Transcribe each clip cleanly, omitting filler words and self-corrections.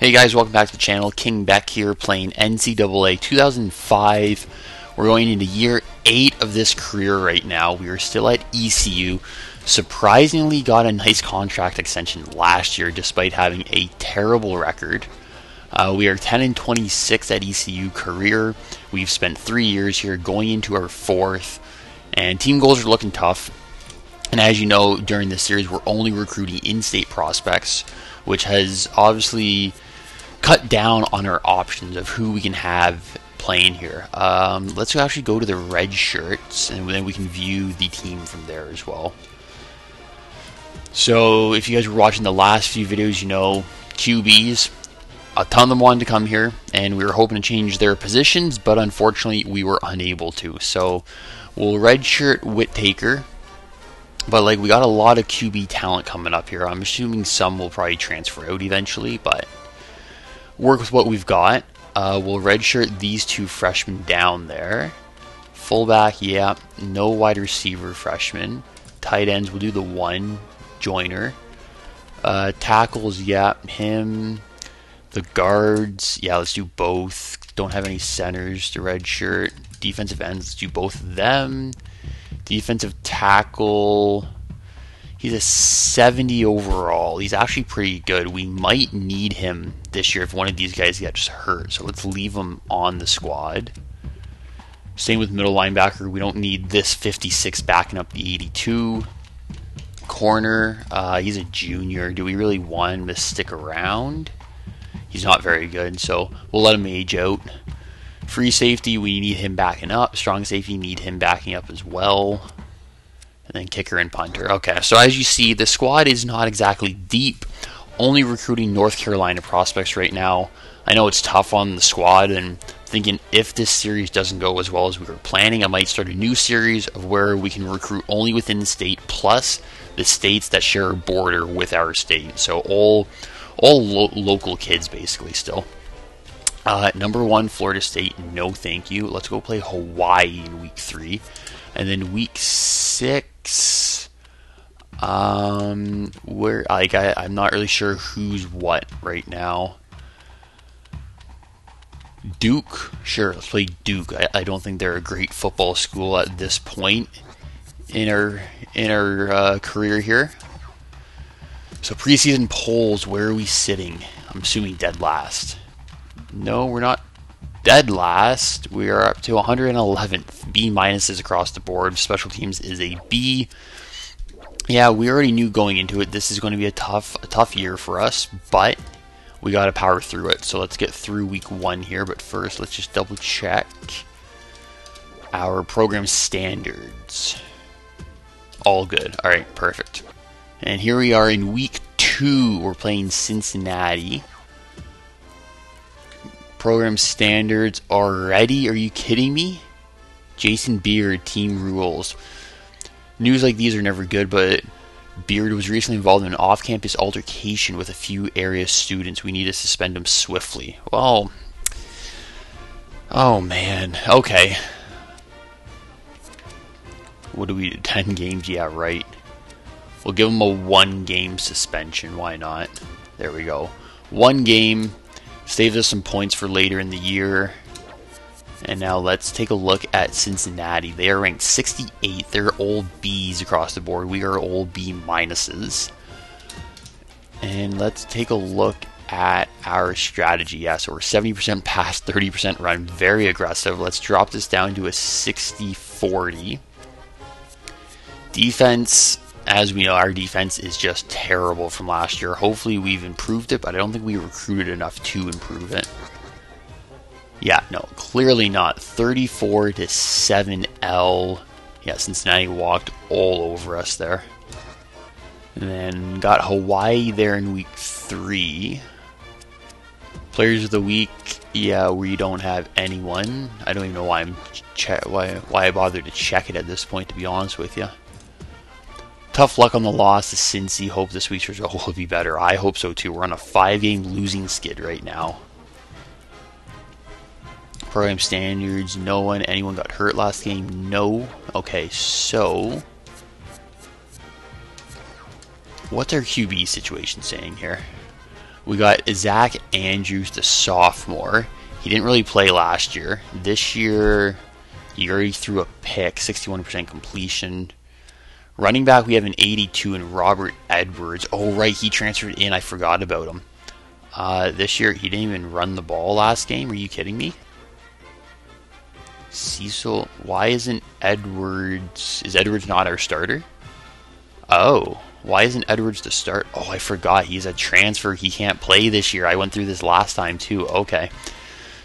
Hey guys, welcome back to the channel. King Beck here playing NCAA 2005. We're going into year 8 of this career right now. We are still at ECU. Surprisingly got a nice contract extension last year despite having a terrible record. We are 10-26 at ECU career. We've spent 3 years here going into our 4th. And team goals are looking tough. And as you know, during this series, we're only recruiting in-state prospects, which has obviously cut down on our options of who we can have playing here. Let's actually go to the red shirts, and then we can view the team from there as well. So if you guys were watching the last few videos, you know QBs, a ton of them wanted to come here, and we were hoping to change their positions, but unfortunately we were unable to. So we'll redshirt Whittaker. But like, we got a lot of QB talent coming up here. I'm assuming some will probably transfer out eventually, but work with what we've got. We'll redshirt these 2 freshmen down there. Fullback, yeah, no wide receiver freshman. Tight ends, we'll do the 1 joiner. Tackles, yeah, him. The guards, yeah, let's do both. Don't have any centers to redshirt. Defensive ends, let's do both of them. Defensive tackle, he's a 70 overall. He's actually pretty good. We might need him this year if one of these guys gets hurt. So let's leave him on the squad. Same with middle linebacker. We don't need this 56 backing up the 82. Corner, he's a junior. Do we really want him to stick around? He's not very good, so we'll let him age out. Free safety, we need him backing up. Strong safety, need him backing up as well. And then kicker and punter. Okay, so as you see, the squad is not exactly deep. Only recruiting North Carolina prospects right now. I know it's tough on the squad, and thinking if this series doesn't go as well as we were planning, I might start a new series of where we can recruit only within the state, plus the states that share a border with our state. So all local kids basically still. Number 1, Florida State, no thank you. Let's go play Hawaii in week 3. And then week 6, I'm not really sure who's what right now. Duke, sure, let's play Duke. I don't think they're a great football school at this point in our career here. So preseason polls, where are we sitting? I'm assuming dead last. No, we're not dead last. We are up to 111th. B minuses across the board. Special teams is a B. Yeah, we already knew going into it this is going to be a tough year for us, but we got to power through it. So let's get through week 1 here. But first, let's just double check our program standards. All good. All right, perfect. And here we are in week 2. We're playing Cincinnati. Program standards already? Are you kidding me? Jason Beard, team rules. News like these are never good, but Beard was recently involved in an off-campus altercation with a few area students. We need to suspend him swiftly. Well, oh man, okay. What do we do? 10 games? Yeah, right. We'll give him a 1-game suspension. Why not? There we go. 1 game. Saves us some points for later in the year. And now let's take a look at Cincinnati. They are ranked 68th. They're all B's across the board. We are all B minuses. And let's take a look at our strategy. Yeah, so we're 70% pass, 30% run. Very aggressive. Let's drop this down to a 60-40. Defense, as we know, our defense is just terrible from last year. Hopefully we've improved it, but I don't think we recruited enough to improve it. Yeah, no, clearly not. 34-7L. Yeah, Cincinnati walked all over us there. And then got Hawaii there in week 3. Players of the week, yeah, we don't have anyone. I don't even know why why I bothered to check it at this point, to be honest with you. Tough luck on the loss to Cincy. Hope this week's result will be better. I hope so too. We're on a 5-game losing skid right now. Program standards, no one. Anyone got hurt last game? No. Okay, so what's our QB situation saying here? We got Zach Andrews, the sophomore. He didn't really play last year. This year, he already threw a pick, 61% completion. Running back, we have an 82 in Robert Edwards. Oh, right, he transferred in. I forgot about him. This year, he didn't even run the ball last game. Are you kidding me? Cecil, why isn't Edwards... Is Edwards not our starter? Oh, why isn't Edwards the start? Oh, I forgot. He's a transfer. He can't play this year. I went through this last time, too. Okay.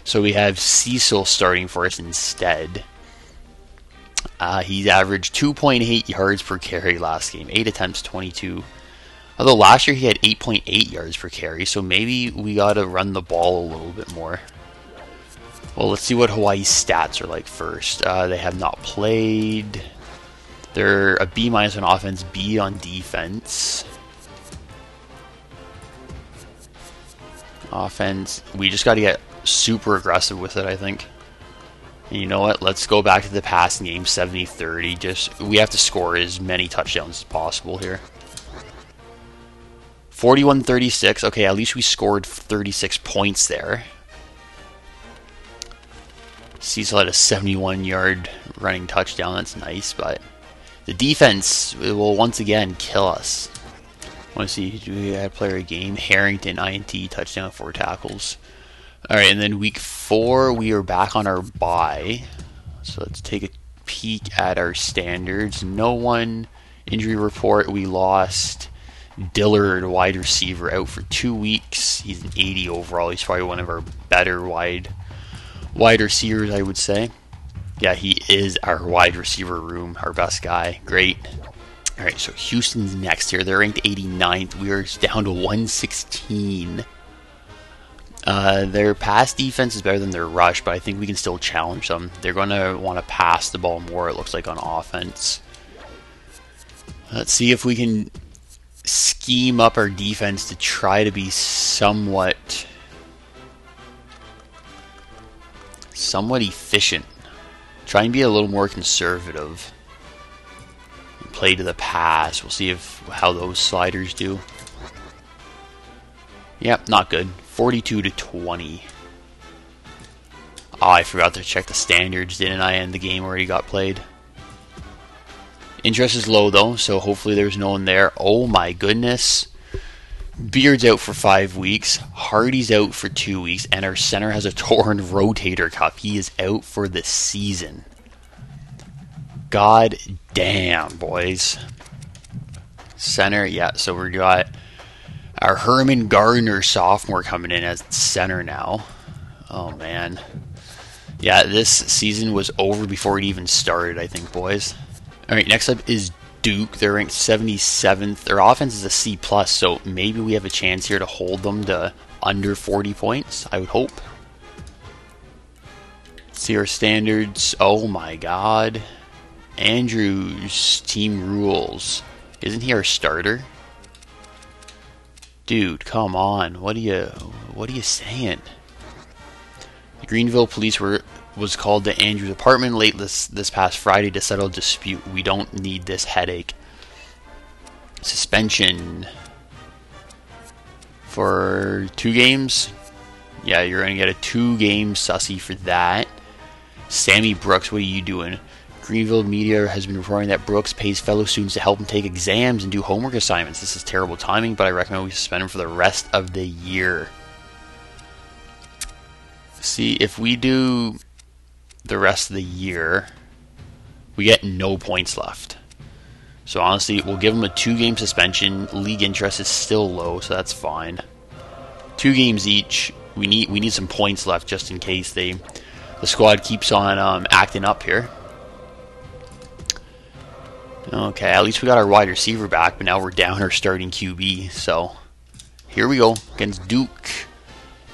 So we have Cecil starting for us instead. He's averaged 2.8 yards per carry last game. 8 attempts, 22. Although last year he had 8.8 yards per carry, so maybe we got to run the ball a little bit more. Well, let's see what Hawaii's stats are like first. They have not played. They're a B- on offense, B on defense. Offense, we just got to get super aggressive with it, I think. And you know what? Let's go back to the passing game, 70-30. We have to score as many touchdowns as possible here. 41-36. Okay, at least we scored 36 points there. Cecil had a 71-yard running touchdown. That's nice, but the defense will once again kill us. I want to see, do we have player game? Harrington, INT, touchdown, 4 tackles. Alright, and then week 4, we are back on our bye. So let's take a peek at our standards. No one injury report. We lost Dillard, wide receiver, out for 2 weeks. He's an 80 overall. He's probably one of our better wide receivers, I would say. Yeah, he is our wide receiver room, our best guy. Great. Alright, so Houston's next here. They're ranked 89th. We are down to 116. Their pass defense is better than their rush, but I think we can still challenge them. They're going to want to pass the ball more, it looks like, on offense. Let's see if we can scheme up our defense to try to be somewhat efficient. Try and be a little more conservative. Play to the pass. We'll see how those sliders do. Yep, not good. 42-20. Oh, I forgot to check the standards, didn't I? And the game already got played. Interest is low, though, so hopefully there's no one there. Oh, my goodness. Beard's out for 5 weeks. Hardy's out for 2 weeks. And our center has a torn rotator cuff. He is out for the season. God damn, boys. Center, yeah, so we got our Herman Gardner sophomore coming in as center now. Oh, man. Yeah, this season was over before it even started, I think, boys. Alright, next up is Duke. They're ranked 77th. Their offense is a C+, so maybe we have a chance here to hold them to under 40 points, I would hope. See our standards. Oh, my God. Andrews, team rules. Isn't he our starter? Dude, come on. What are you saying? The Greenville police was called to Andrew's apartment late this past Friday to settle a dispute. We don't need this headache. Suspension for 2 games. Yeah, you're going to get a 2-game sussy for that. Sammy Brooks, what are you doing? Greenville media has been reporting that Brooks pays fellow students to help him take exams and do homework assignments. This is terrible timing, but I recommend we suspend him for the rest of the year. See, if we do the rest of the year, we get no points left. So honestly, we'll give him a 2-game suspension. League interest is still low, so that's fine. 2 games each. We need some points left just in case the squad keeps on acting up here. Okay, at least we got our wide receiver back, but now we're down our starting QB. So here we go against Duke.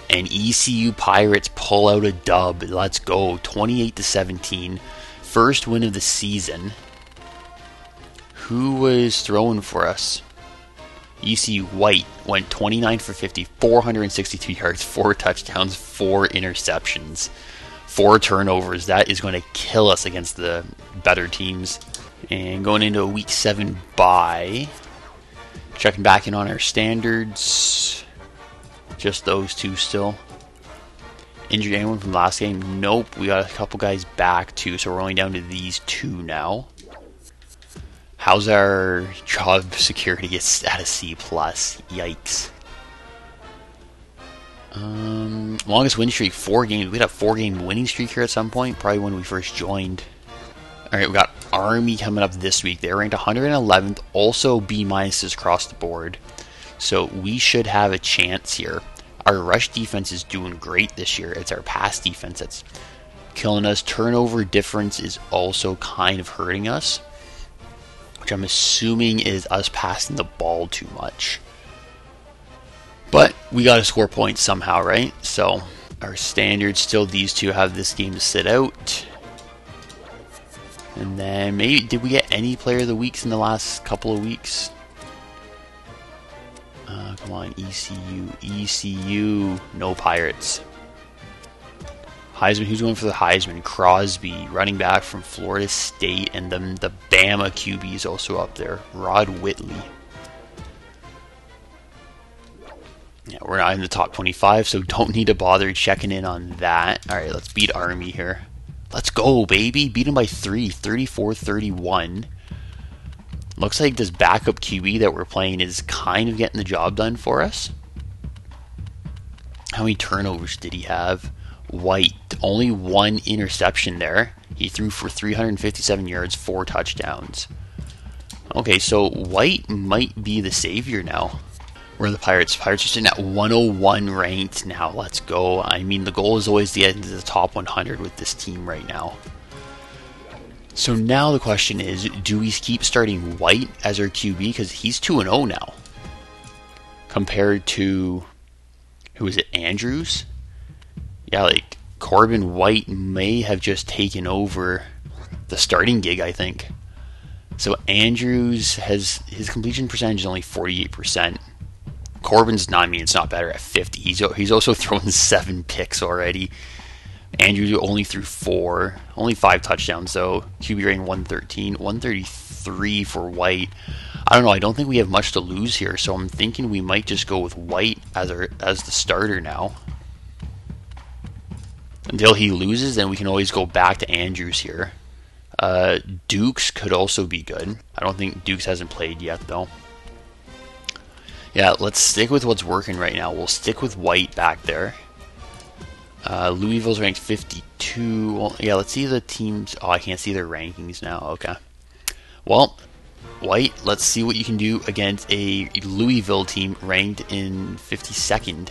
And ECU Pirates pull out a dub. Let's go. 28-17. First win of the season. Who was throwing for us? ECU White went 29 for 50, 462 yards, 4 touchdowns, 4 interceptions, 4 turnovers. That is going to kill us against the better teams. And going into a week 7 bye. Checking back in on our standards. Just those two still. Injured anyone from last game? Nope. We got a couple guys back too, so we're only down to these two now. How's our job security? It's at a C+. Yikes. Longest win streak, 4 games. We had a 4-game winning streak here at some point, probably when we first joined. Alright, we got Army coming up this week. They're ranked 111th, also B- across the board. So we should have a chance here. Our rush defense is doing great this year. It's our pass defense that's killing us. Turnover difference is also kind of hurting us, which I'm assuming is us passing the ball too much. But we got to score points somehow, right? So our standards still, these two have this game to sit out. And then maybe, did we get any player of the weeks in the last couple of weeks? Come on, ECU, no Pirates. Heisman, who's going for the Heisman? Crosby, running back from Florida State, and the Bama QB is also up there, Rod Whitley. Yeah, we're not in the top 25, so don't need to bother checking in on that. Alright, let's beat Army here. Let's go, baby. Beat them by 3, 34-31. Looks like this backup QB that we're playing is kind of getting the job done for us. How many turnovers did he have? White, only 1 interception there. He threw for 357 yards, 4 touchdowns. Okay, so White might be the savior now. Where are the Pirates? Pirates are sitting at 101 ranked now. Let's go. I mean, the goal is always to get into the top 100 with this team right now. So now the question is, do we keep starting White as our QB? Because he's 2-0 now. Compared to, who is it, Andrews? Yeah, like, Corbin White may have just taken over the starting gig, I think. So Andrews has, his completion percentage is only 48%. Corbin's not, I mean, it's not better at 50. He's also thrown 7 picks already. Andrew only threw 4, only 5 touchdowns though. QB rating 113, 133 for White. I don't know. I don't think we have much to lose here, so I'm thinking we might just go with White as the starter now. Until he loses, then we can always go back to Andrews here. Dukes could also be good. I don't think Dukes hasn't played yet though. Yeah, let's stick with what's working right now. We'll stick with White back there. Louisville's ranked 52. Well, yeah, let's see the teams. Oh, I can't see their rankings now. Okay. Well, White, let's see what you can do against a Louisville team ranked in 52nd.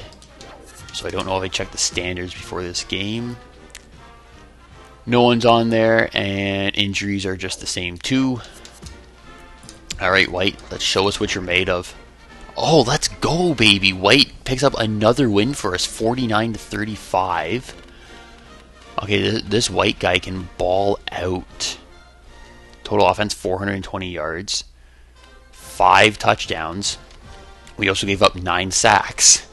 So I don't know if I checked the standards before this game. No one's on there, and injuries are just the same too. Alright, White, let's show us what you're made of. Oh, let's go, baby. White picks up another win for us, 49-35. Okay, this White guy can ball out. Total offense, 420 yards. 5 touchdowns. We also gave up 9 sacks.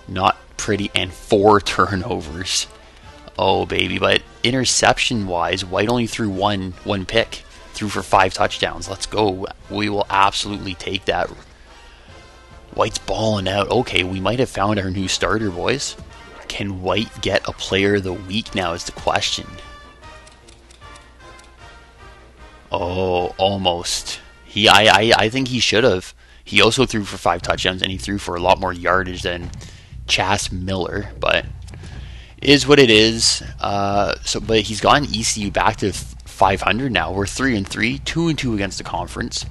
Not pretty, and 4 turnovers. Oh, baby. But interception-wise, White only threw one pick. Threw for 5 touchdowns. Let's go. We will absolutely take that. White's balling out. Okay, we might have found our new starter, boys. Can White get a player of the week now is the question. Oh, almost. I think he should have. He also threw for 5 touchdowns, and he threw for a lot more yardage than Chas Miller, but it is what it is. But he's gotten ECU back to 500 now. We're 3-3, 2-2 against the conference.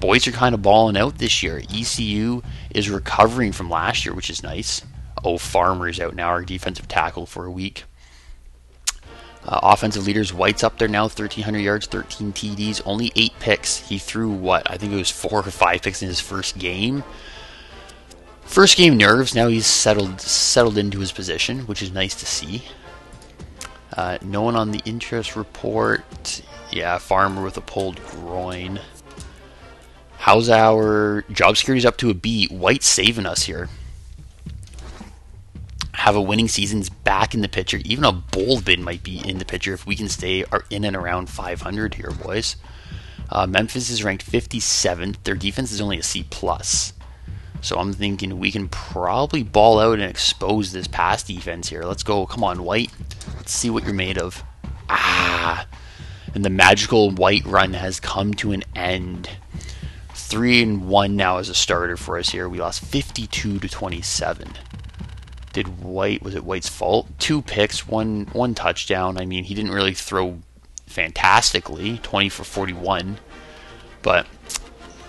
Boys are kind of balling out this year. ECU is recovering from last year, which is nice. Oh, Farmer's out now, our defensive tackle for a week. Offensive leaders, White's up there now, 1,300 yards, 13 TDs, only 8 picks. He threw, what, I think it was 4 or 5 picks in his first game. First game nerves, now he's settled into his position, which is nice to see. No one on the interest report. Yeah, Farmer with a pulled groin. How's our job security's up to a B? White's saving us here. Have a winning season's back in the picture. Even a bowl bid might be in the picture if we can stay in and around 500 here, boys. Memphis is ranked 57th. Their defense is only a C+. So I'm thinking we can probably ball out and expose this pass defense here. Let's go. Come on, White. Let's see what you're made of. Ah. And the magical White run has come to an end. 3-1 now as a starter for us here. We lost 52-27. Was it White's fault? 2 picks, one touchdown. I mean, he didn't really throw fantastically, 20 for 41. But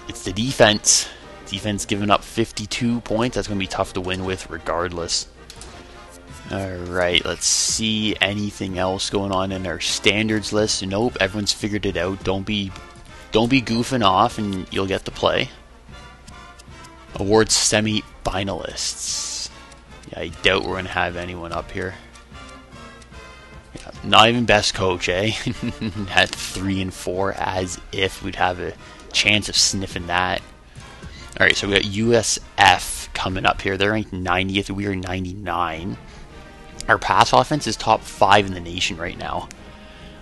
it's the defense. Defense giving up 52 points. That's going to be tough to win with regardless. Alright, let's see anything else going on in our standards list. Nope, everyone's figured it out. Don't be goofing off and you'll get to play. Awards semi-finalists. Yeah, I doubt we're going to have anyone up here. Yeah, not even best coach, eh? At 3-4, as if we'd have a chance of sniffing that. Alright, so we got USF coming up here. They're ranked 90th. We are 99. Our pass offense is top 5 in the nation right now.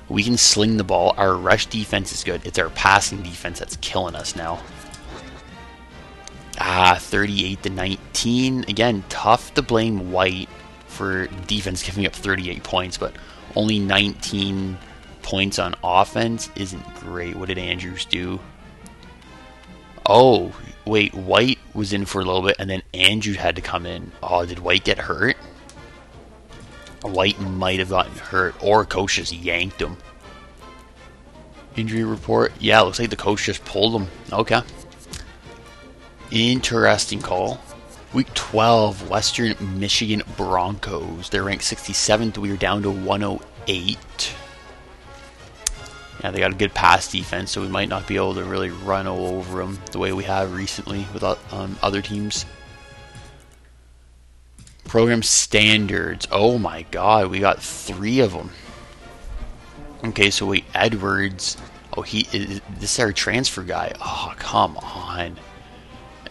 We can sling the ball. Our rush defense is good. It's our passing defense that's killing us now. 38-19. Again, tough to blame White for defense giving up 38 points, but only 19 points on offense isn't great. What did Andrews do? Oh, wait, White was in for a little bit, and then Andrews had to come in. Oh, did White get hurt? White might have gotten hurt, or coach just yanked him. Injury report. Yeah, looks like the coach just pulled him. Okay. Interesting call. Week 12, Western Michigan Broncos. They're ranked 67th. We are down to 108. Yeah, they got a good pass defense, so we might not be able to really run all over them the way we have recently with other teams. Program standards. Oh my god, we got 3 of them. Okay, so wait, Edwards. Oh, this is our transfer guy. Oh, come on.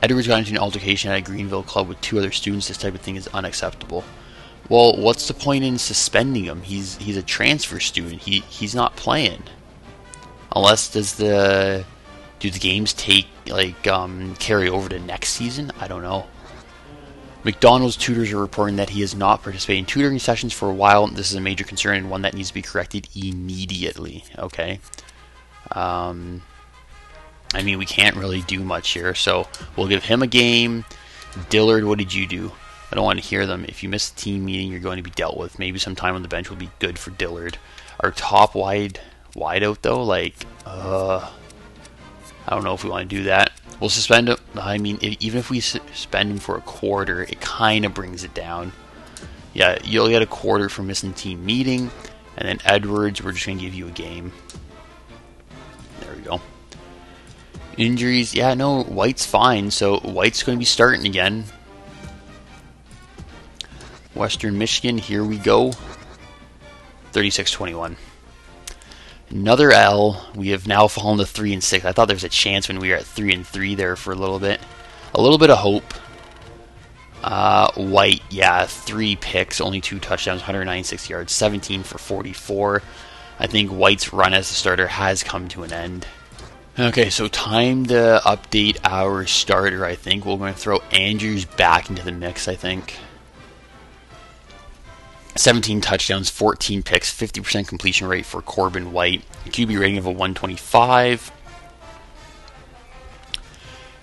Edwards got into an altercation at a Greenville club with 2 other students. This type of thing is unacceptable. Well, what's the point in suspending him? He's a transfer student. He's not playing. Unless do the games take carry over to next season? I don't know. McDonald's tutors are reporting that he has not participated in tutoring sessions for a while. This is a major concern and one that needs to be corrected immediately. Okay. I mean, we can't really do much here, so we'll give him a game. Dillard, what did you do? I don't want to hear them. If you miss the team meeting, you're going to be dealt with. Maybe some time on the bench will be good for Dillard. Our top wide out though, I don't know if we want to do that. We'll suspend him. I mean, even if we suspend him for a quarter, it kind of brings it down. Yeah, you'll get a quarter for missing team meeting, and then Edwards, we're just going to give you a game. There we go. Injuries, yeah, no, White's fine, so White's going to be starting again. Western Michigan, here we go. 36-21. Another L. We have now fallen to 3-6. I thought there was a chance when we were at 3-3 there for a little bit. A little bit of hope. White, yeah, 3 picks, only 2 touchdowns, 196 yards, 17 for 44. I think White's run as a starter has come to an end. Okay, so time to update our starter, I think. We're going to throw Andrews back into the mix, I think. 17 touchdowns, 14 picks, 50% completion rate for Corbin White. QB rating of a 125.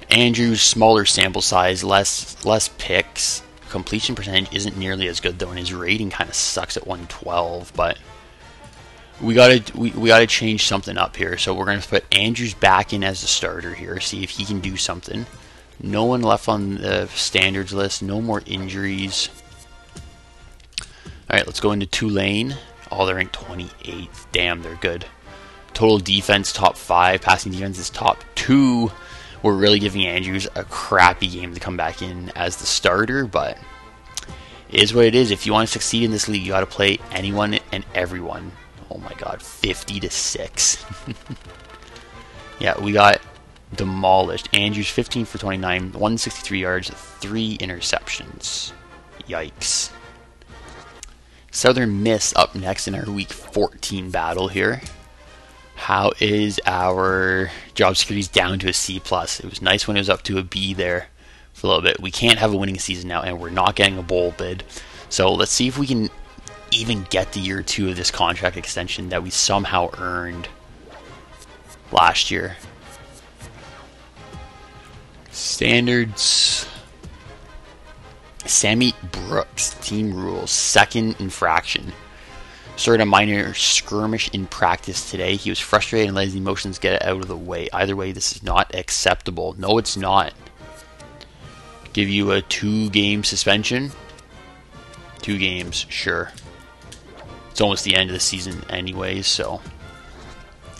Andrews, smaller sample size, less picks. Completion percentage isn't nearly as good though, and his rating kind of sucks at 112. But we gotta change something up here. So we're gonna put Andrews back in as the starter here. See if he can do something. No one left on the standards list. No more injuries. Alright, let's go into Tulane. Oh, they're ranked 28th. Damn, they're good. Total defense, top 5. Passing defense is top 2. We're really giving Andrews a crappy game to come back in as the starter, but it is what it is. If you want to succeed in this league, you got to play anyone and everyone. Oh my god, 50-6. Yeah, we got demolished. Andrews, 15 for 29, 163 yards, 3 interceptions. Yikes. Southern Miss up next in our Week 14 battle here. How is our job securities down to a C+? It was nice when it was up to a B there for a little bit. We can't have a winning season now, and we're not getting a bowl bid. So let's see if we can even get the year 2 of this contract extension that we somehow earned last year. Standards. Sammy Brooks, team rules, second infraction. Started a minor skirmish in practice today. He was frustrated and let his emotions get out of the way. Either way, this is not acceptable. No, it's not. Give you a 2-game suspension. 2 games, sure. It's almost the end of the season anyways, so.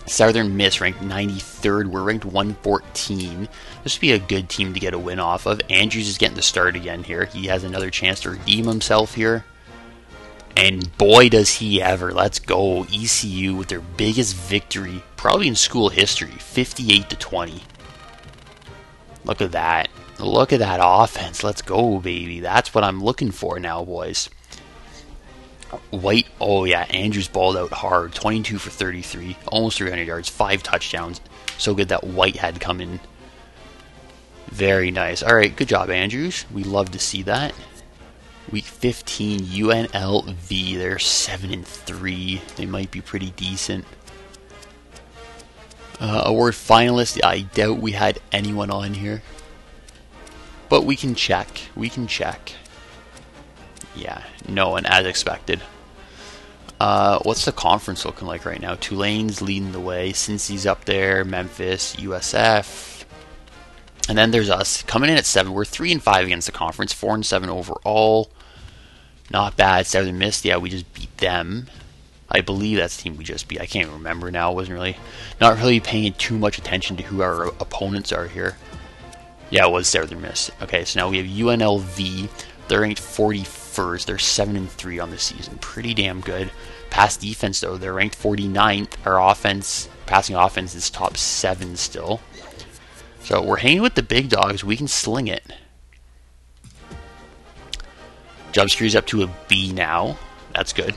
Southern Miss ranked 93rd. We're ranked 114. This would be a good team to get a win off of. Andrews is getting the start again here. He has another chance to redeem himself here. And boy, does he ever. Let's go. ECU with their biggest victory, probably in school history, 58-20. Look at that. Look at that offense. Let's go, baby. That's what I'm looking for now, boys. White, oh yeah, Andrews balled out hard. 22 for 33, almost 300 yards, 5 touchdowns. So good that White had come in. Very nice. All right, good job, Andrews. We love to see that. Week 15, UNLV. They're 7-3. They might be pretty decent. Award finalist. I doubt we had anyone on here, but we can check. We can check. Yeah, no one, as expected. What's the conference looking like right now? Tulane's leading the way. Cincy's up there. Memphis, USF. And then there's us coming in at 7. We're 3-5 against the conference. 4-7 overall. Not bad. Southern Miss, yeah, we just beat them. I believe that's the team we just beat. I can't remember now. I wasn't not really paying too much attention to who our opponents are here. Yeah, it was Southern Miss. Okay, so now we have UNLV. They're ranked 41st. They're 7-3 on the season. Pretty damn good. Pass defense, though, they're ranked 49th. Our offense, passing offense, is top 7 still. So we're hanging with the big dogs. We can sling it. Job Security's up to a B now. That's good.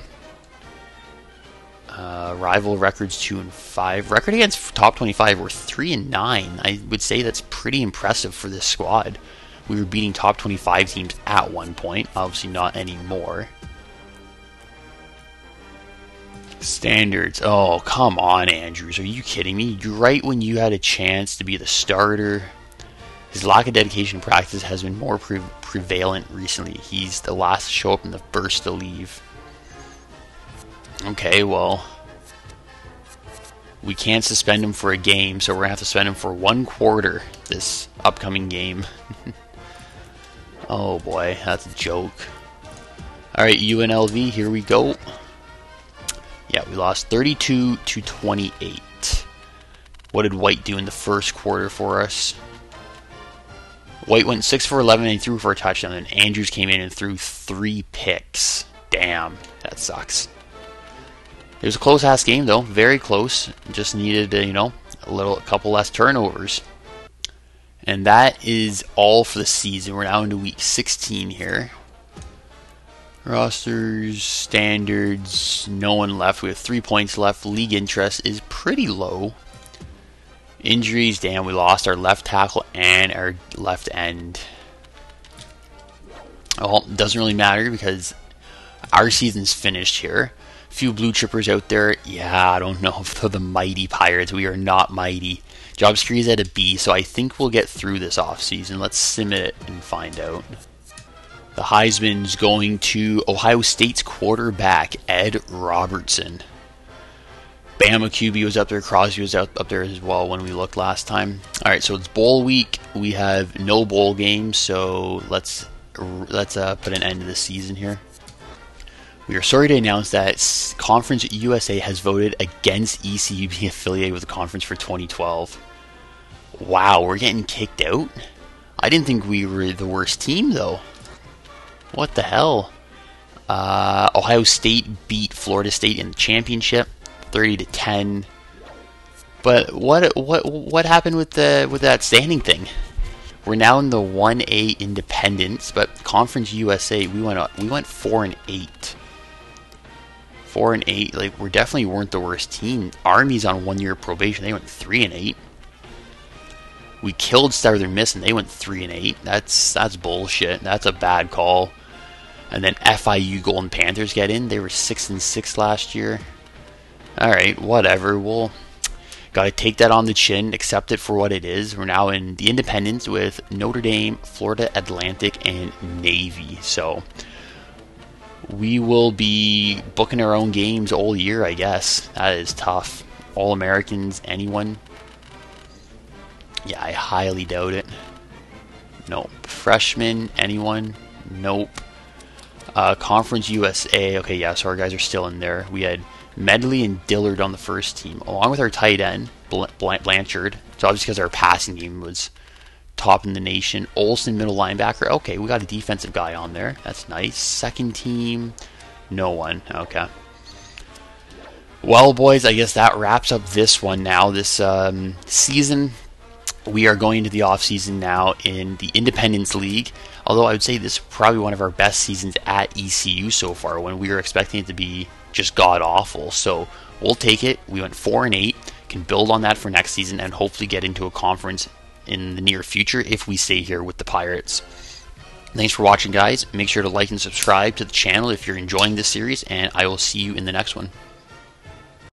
Rival records 2-5. Record against top 25, we're 3-9. I would say that's pretty impressive for this squad. We were beating top 25 teams at one point. Obviously not anymore. Standards. Oh, come on, Andrews. Are you kidding me? Right when you had a chance to be the starter. His lack of dedication in practice has been more prevalent recently. He's the last to show up and the first to leave. Okay, well, we can't suspend him for a game, so we're going to have to suspend him for 1 quarter this upcoming game. Oh boy, that's a joke. Alright, UNLV, here we go. Yeah, we lost 32-28. What did White do in the first quarter for us? White went 6 for 11 and he threw for a touchdown, and Andrews came in and threw 3 picks. Damn, that sucks. It was a close-ass game, though. Very close. Just needed, a couple less turnovers. And that is all for the season. We're now into week 16 here. Rosters, standards, no one left. We have 3 points left. League interest is pretty low. Injuries, damn, we lost our left tackle and our left end. Well, it doesn't really matter because our season's finished here. Few blue chippers out there. Yeah, I don't know if they're the mighty Pirates. We are not mighty. Job security is at a B, so I think we'll get through this offseason. Let's sim it and find out. The Heisman's going to Ohio State's quarterback, Ed Robertson. Bama QB was up there. Crosby was up there as well when we looked last time. All right, so it's bowl week. We have no bowl games, so let's put an end to the season here. We are sorry to announce that Conference USA has voted against ECU being affiliated with the conference for 2012. Wow, we're getting kicked out? I didn't think we were the worst team, though. What the hell? Ohio State beat Florida State in the championship, 30-10. But what happened with that standing thing? We're now in the 1A independents, but Conference USA we went 4-8. 4-8, like we definitely weren't the worst team. Army's on 1 year probation; they went 3-8. We killed Southern Miss and they went 3-8. That's bullshit. That's a bad call. And then FIU Golden Panthers get in. They were 6-6 last year. All right, whatever. We'll got to take that on the chin, accept it for what it is. We're now in the Independence with Notre Dame, Florida Atlantic, and Navy. So we will be booking our own games all year, I guess. That is tough. All Americans, anyone? Yeah, I highly doubt it. Nope. Freshmen, anyone? Nope. Conference USA. Okay, yeah, so our guys are still in there. We had Medley and Dillard on the first team, along with our tight end, Blanchard. So obviously because our passing game was top in the nation. Olsen, middle linebacker. Okay, we got a defensive guy on there. That's nice. Second team, no one. Okay. Well, boys, I guess that wraps up this one now. This season, we are going into the off-season now in the Independence League. Although I would say this is probably one of our best seasons at ECU so far, when we were expecting it to be just god-awful. So we'll take it. We went 4-8. Can build on that for next season and hopefully get into a conference in the near future if we stay here with the Pirates. Thanks for watching, guys. Make sure to like and subscribe to the channel if you're enjoying this series, and I will see you in the next one.